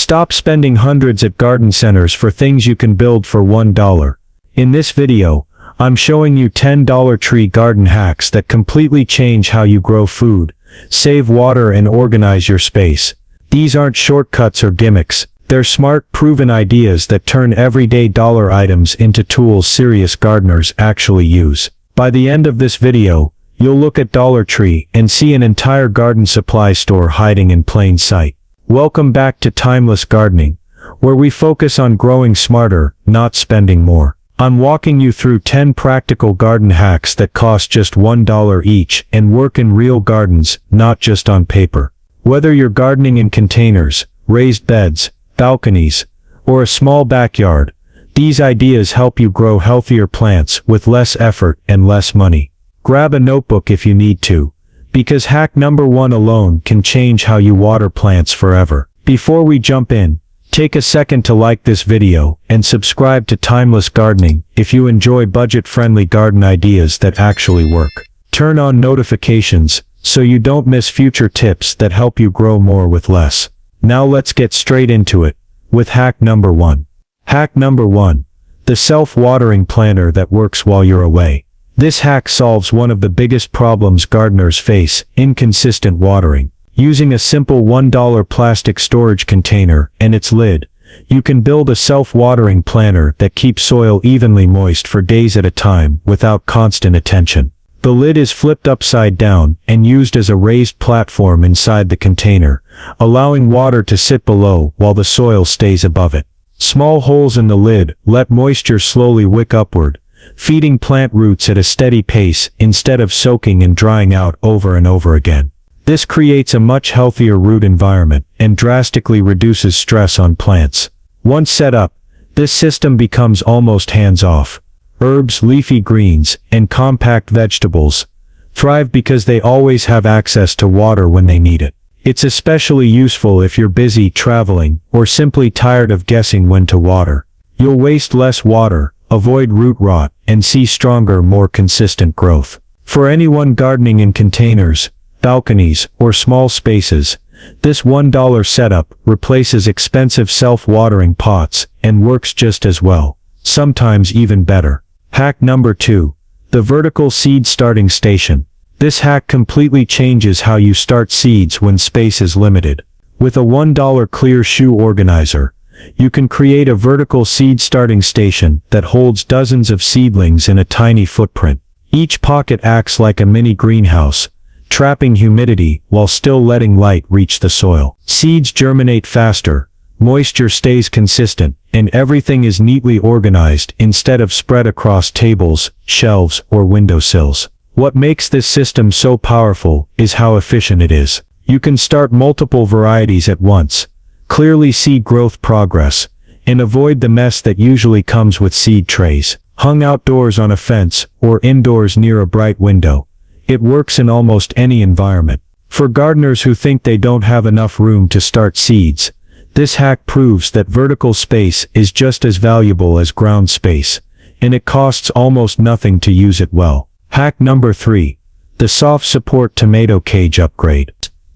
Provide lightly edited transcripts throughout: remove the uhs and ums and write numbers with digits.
Stop spending hundreds at garden centers for things you can build for $1. In this video, I'm showing you 10 Dollar Tree garden hacks that completely change how you grow food, save water and organize your space. These aren't shortcuts or gimmicks, they're smart, proven ideas that turn everyday dollar items into tools serious gardeners actually use. By the end of this video, you'll look at Dollar Tree and see an entire garden supply store hiding in plain sight. Welcome back to Timeless Gardening, where we focus on growing smarter, not spending more. I'm walking you through 10 practical garden hacks that cost just $1 each and work in real gardens, not just on paper. Whether you're gardening in containers, raised beds, balconies, or a small backyard, these ideas help you grow healthier plants with less effort and less money. Grab a notebook if you need to, because hack number 1 alone can change how you water plants forever. Before we jump in, take a second to like this video and subscribe to Timeless Gardening if you enjoy budget-friendly garden ideas that actually work. Turn on notifications so you don't miss future tips that help you grow more with less. Now let's get straight into it with hack number 1. Hack number 1. The self-watering planter that works while you're away. This hack solves one of the biggest problems gardeners face, inconsistent watering. Using a simple $1 plastic storage container and its lid, you can build a self-watering planter that keeps soil evenly moist for days at a time without constant attention. The lid is flipped upside down and used as a raised platform inside the container, allowing water to sit below while the soil stays above it. Small holes in the lid let moisture slowly wick upward, feeding plant roots at a steady pace instead of soaking and drying out over and over again. This creates a much healthier root environment and drastically reduces stress on plants. Once set up, this system becomes almost hands-off. Herbs, leafy greens, and compact vegetables thrive because they always have access to water when they need it. It's especially useful if you're busy traveling or simply tired of guessing when to water. You'll waste less water, avoid root rot, and see stronger, more consistent growth. For anyone gardening in containers, balconies, or small spaces, this $1 setup replaces expensive self-watering pots and works just as well, sometimes even better. Hack number 2. The vertical seed starting station. This hack completely changes how you start seeds when space is limited. With a $1 clear shoe organizer, you can create a vertical seed starting station that holds dozens of seedlings in a tiny footprint. Each pocket acts like a mini greenhouse, trapping humidity while still letting light reach the soil. Seeds germinate faster, moisture stays consistent, and everything is neatly organized instead of spread across tables, shelves, or windowsills. What makes this system so powerful is how efficient it is. You can start multiple varieties at once, clearly see growth progress, and avoid the mess that usually comes with seed trays. Hung outdoors on a fence or indoors near a bright window, it works in almost any environment. For gardeners who think they don't have enough room to start seeds, this hack proves that vertical space is just as valuable as ground space, and it costs almost nothing to use it well. Hack number 3. The soft support tomato cage upgrade.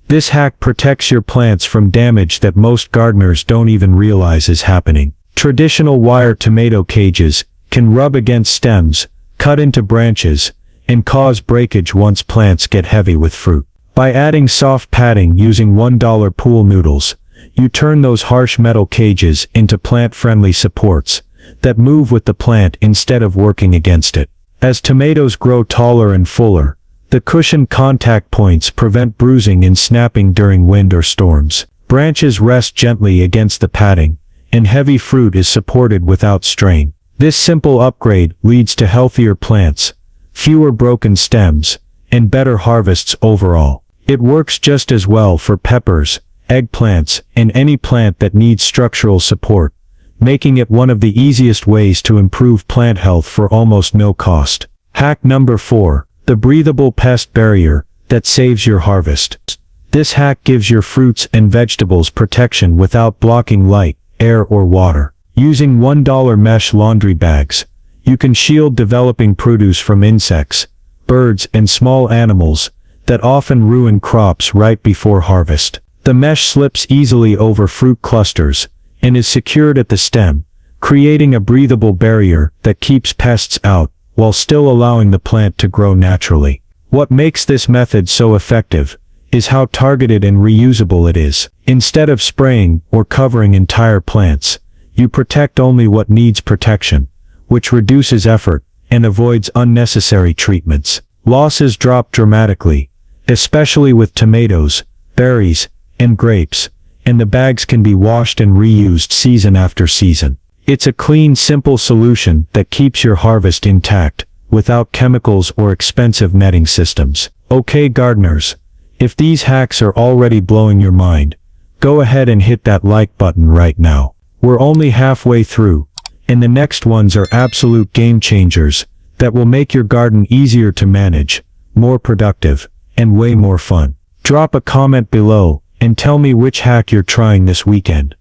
This hack protects your plants from damage that most gardeners don't even realize is happening. Traditional wire tomato cages can rub against stems, cut into branches, and cause breakage once plants get heavy with fruit. By adding soft padding using $1 pool noodles, you turn those harsh metal cages into plant-friendly supports that move with the plant instead of working against it. As tomatoes grow taller and fuller, the cushioned contact points prevent bruising and snapping during wind or storms. Branches rest gently against the padding, and heavy fruit is supported without strain. This simple upgrade leads to healthier plants, fewer broken stems, and better harvests overall. It works just as well for peppers, eggplants, and any plant that needs structural support, making it one of the easiest ways to improve plant health for almost no cost. Hack number 4. The breathable pest barrier that saves your harvest. This hack gives your fruits and vegetables protection without blocking light, air, or water. Using $1 mesh laundry bags, you can shield developing produce from insects, birds, and small animals that often ruin crops right before harvest. The mesh slips easily over fruit clusters and is secured at the stem, creating a breathable barrier that keeps pests out while still allowing the plant to grow naturally. What makes this method so effective is how targeted and reusable it is. Instead of spraying or covering entire plants, you protect only what needs protection, which reduces effort and avoids unnecessary treatments. Losses drop dramatically, especially with tomatoes, berries, and grapes, and the bags can be washed and reused season after season. It's a clean, simple solution that keeps your harvest intact, without chemicals or expensive netting systems. Okay gardeners, if these hacks are already blowing your mind, go ahead and hit that like button right now. We're only halfway through, and the next ones are absolute game changers that will make your garden easier to manage, more productive, and way more fun. Drop a comment below and tell me which hack you're trying this weekend.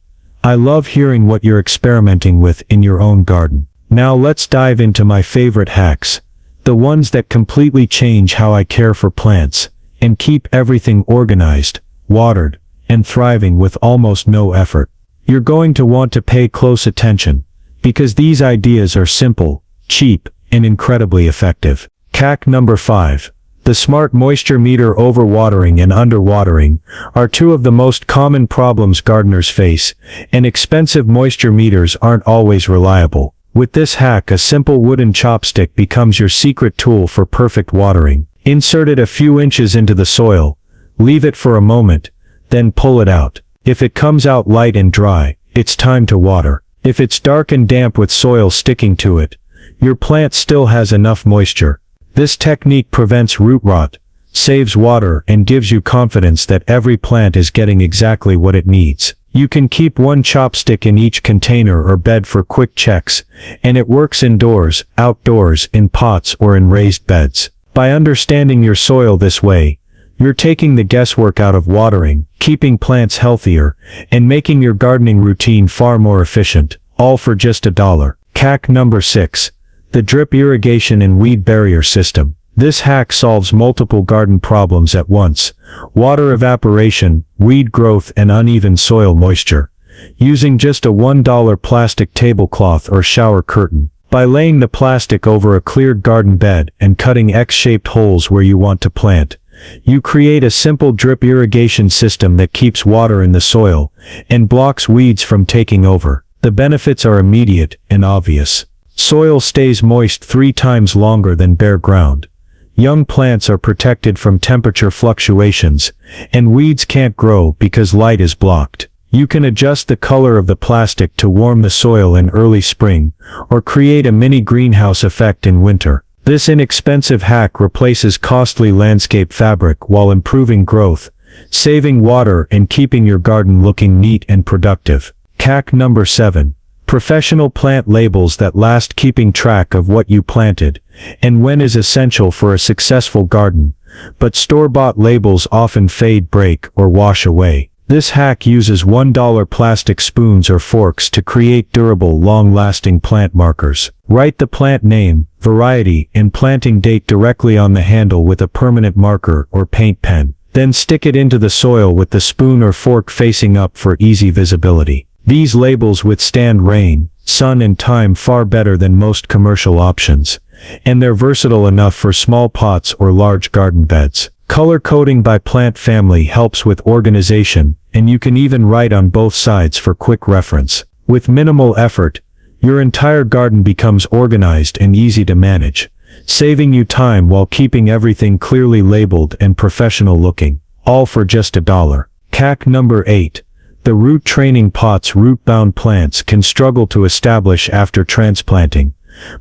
I love hearing what you're experimenting with in your own garden. Now let's dive into my favorite hacks, the ones that completely change how I care for plants and keep everything organized, watered, and thriving with almost no effort. You're going to want to pay close attention, because these ideas are simple, cheap, and incredibly effective. Hack number 5. The smart moisture meter. Overwatering and underwatering are two of the most common problems gardeners face, and expensive moisture meters aren't always reliable. With this hack, a simple wooden chopstick becomes your secret tool for perfect watering. Insert it a few inches into the soil, leave it for a moment, then pull it out. If it comes out light and dry, it's time to water. If it's dark and damp with soil sticking to it, your plant still has enough moisture. This technique prevents root rot, saves water, and gives you confidence that every plant is getting exactly what it needs. You can keep one chopstick in each container or bed for quick checks, and it works indoors, outdoors, in pots, or in raised beds. By understanding your soil this way, you're taking the guesswork out of watering, keeping plants healthier, and making your gardening routine far more efficient, all for just $1. Hack number 6. The drip irrigation and weed barrier system. This hack solves multiple garden problems at once: water evaporation, weed growth, and uneven soil moisture, using just a $1 plastic tablecloth or shower curtain. By laying the plastic over a cleared garden bed and cutting X-shaped holes where you want to plant, you create a simple drip irrigation system that keeps water in the soil and blocks weeds from taking over. The benefits are immediate and obvious. Soil stays moist 3 times longer than bare ground. Young plants are protected from temperature fluctuations, and weeds can't grow because light is blocked. You can adjust the color of the plastic to warm the soil in early spring, or create a mini greenhouse effect in winter. This inexpensive hack replaces costly landscape fabric while improving growth, saving water, and keeping your garden looking neat and productive. Hack number 7. Professional plant labels that last. Keeping track of what you planted and when is essential for a successful garden, but store-bought labels often fade, break, or wash away. This hack uses $1 plastic spoons or forks to create durable, long-lasting plant markers. Write the plant name, variety, and planting date directly on the handle with a permanent marker or paint pen. Then stick it into the soil with the spoon or fork facing up for easy visibility. These labels withstand rain, sun, and time far better than most commercial options, and they're versatile enough for small pots or large garden beds. Color coding by plant family helps with organization, and you can even write on both sides for quick reference. With minimal effort, your entire garden becomes organized and easy to manage, saving you time while keeping everything clearly labeled and professional looking, all for just $1. Hack number 8. The root training pots. Root-bound plants can struggle to establish after transplanting,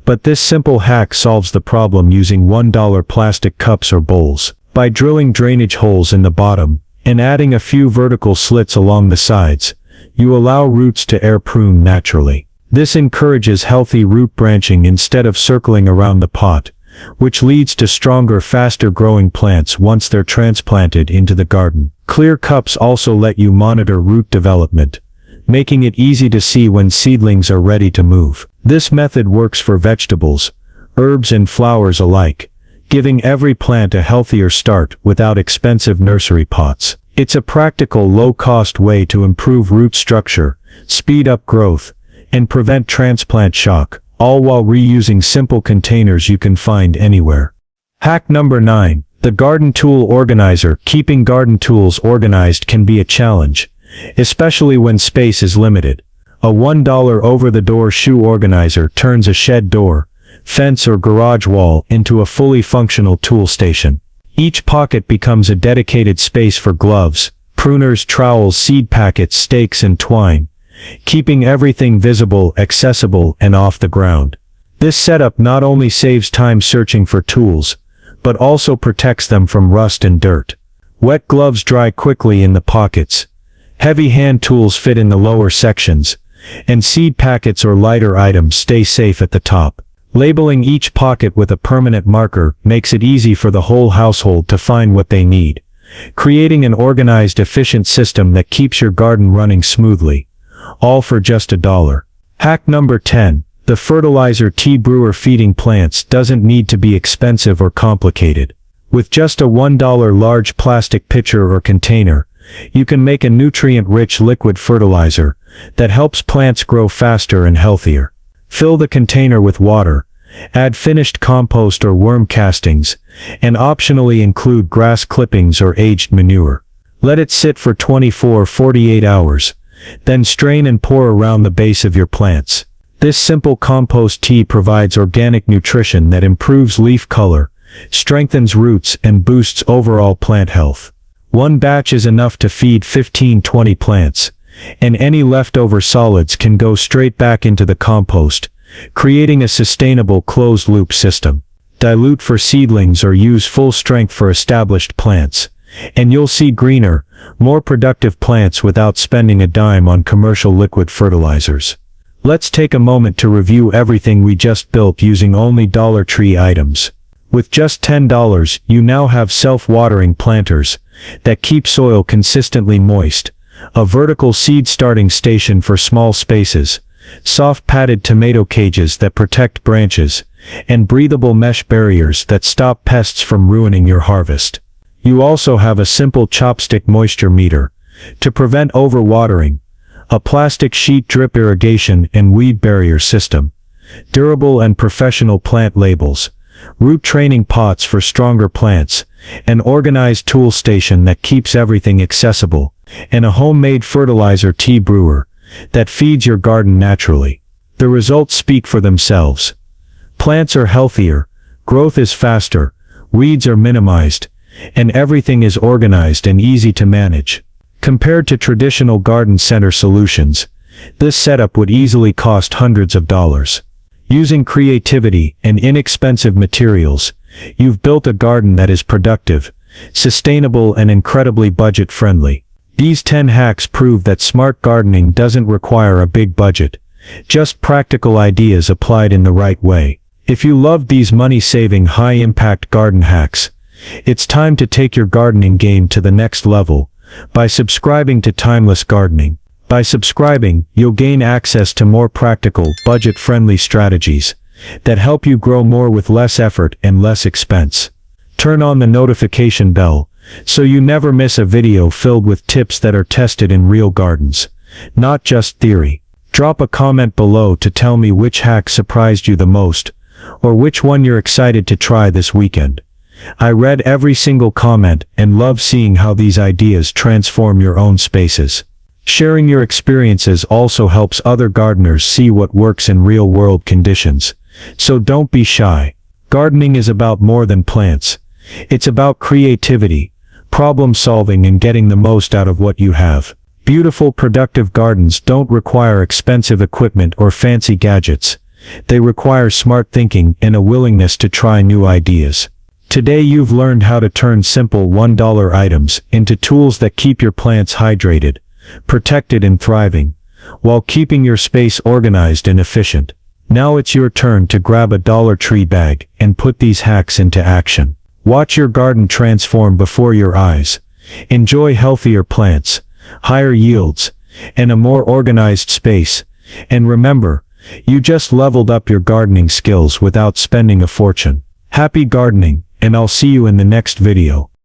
but this simple hack solves the problem using $1 plastic cups or bowls. By drilling drainage holes in the bottom and adding a few vertical slits along the sides, you allow roots to air prune naturally. This encourages healthy root branching instead of circling around the pot, which leads to stronger, faster-growing plants once they're transplanted into the garden. Clear cups also let you monitor root development, making it easy to see when seedlings are ready to move. This method works for vegetables, herbs, and flowers alike, giving every plant a healthier start without expensive nursery pots. It's a practical, low-cost way to improve root structure, speed up growth, and prevent transplant shock, all while reusing simple containers you can find anywhere. Hack number 9. The garden tool organizer. Keeping garden tools organized can be a challenge, especially when space is limited. A $1 over-the-door shoe organizer turns a shed door, fence or garage wall into a fully functional tool station. Each pocket becomes a dedicated space for gloves, pruners, trowels, seed packets, stakes and twine, keeping everything visible, accessible, and off the ground. This setup not only saves time searching for tools, but also protects them from rust and dirt. Wet gloves dry quickly in the pockets. Heavy hand tools fit in the lower sections, and seed packets or lighter items stay safe at the top. Labeling each pocket with a permanent marker makes it easy for the whole household to find what they need, creating an organized, efficient system that keeps your garden running smoothly, all for just $1. Hack number 10. The fertilizer tea brewer. Feeding plants doesn't need to be expensive or complicated. With just a $1 large plastic pitcher or container, you can make a nutrient-rich liquid fertilizer that helps plants grow faster and healthier. Fill the container with water, add finished compost or worm castings, and optionally include grass clippings or aged manure. Let it sit for 24-48 hours, then strain and pour around the base of your plants. This simple compost tea provides organic nutrition that improves leaf color, strengthens roots, and boosts overall plant health. One batch is enough to feed 15-20 plants, and any leftover solids can go straight back into the compost, creating a sustainable closed-loop system. Dilute for seedlings or use full strength for established plants, and you'll see greener, more productive plants without spending a dime on commercial liquid fertilizers. Let's take a moment to review everything we just built using only Dollar Tree items. With just $10, you now have self-watering planters that keep soil consistently moist, a vertical seed starting station for small spaces, soft padded tomato cages that protect branches, and breathable mesh barriers that stop pests from ruining your harvest. You also have a simple chopstick moisture meter to prevent overwatering, a plastic sheet drip irrigation and weed barrier system, durable and professional plant labels, root training pots for stronger plants, an organized tool station that keeps everything accessible, and a homemade fertilizer tea brewer that feeds your garden naturally. The results speak for themselves. Plants are healthier, growth is faster, weeds are minimized, and everything is organized and easy to manage. Compared to traditional garden center solutions, this setup would easily cost hundreds of dollars. Using creativity and inexpensive materials, you've built a garden that is productive, sustainable, and incredibly budget-friendly. These 10 hacks prove that smart gardening doesn't require a big budget, just practical ideas applied in the right way. If you loved these money-saving, high-impact garden hacks, it's time to take your gardening game to the next level by subscribing to Timeless Gardening. By subscribing, you'll gain access to more practical, budget-friendly strategies that help you grow more with less effort and less expense. Turn on the notification bell so you never miss a video filled with tips that are tested in real gardens, not just theory. Drop a comment below to tell me which hack surprised you the most, or which one you're excited to try this weekend. I read every single comment and love seeing how these ideas transform your own spaces. Sharing your experiences also helps other gardeners see what works in real-world conditions. So don't be shy. Gardening is about more than plants. It's about creativity, problem-solving, and getting the most out of what you have. Beautiful, productive gardens don't require expensive equipment or fancy gadgets. They require smart thinking and a willingness to try new ideas. Today you've learned how to turn simple $1 items into tools that keep your plants hydrated, protected, and thriving, while keeping your space organized and efficient. Now it's your turn to grab a Dollar Tree bag and put these hacks into action. Watch your garden transform before your eyes. Enjoy healthier plants, higher yields, and a more organized space. And remember, you just leveled up your gardening skills without spending a fortune. Happy gardening, and I'll see you in the next video.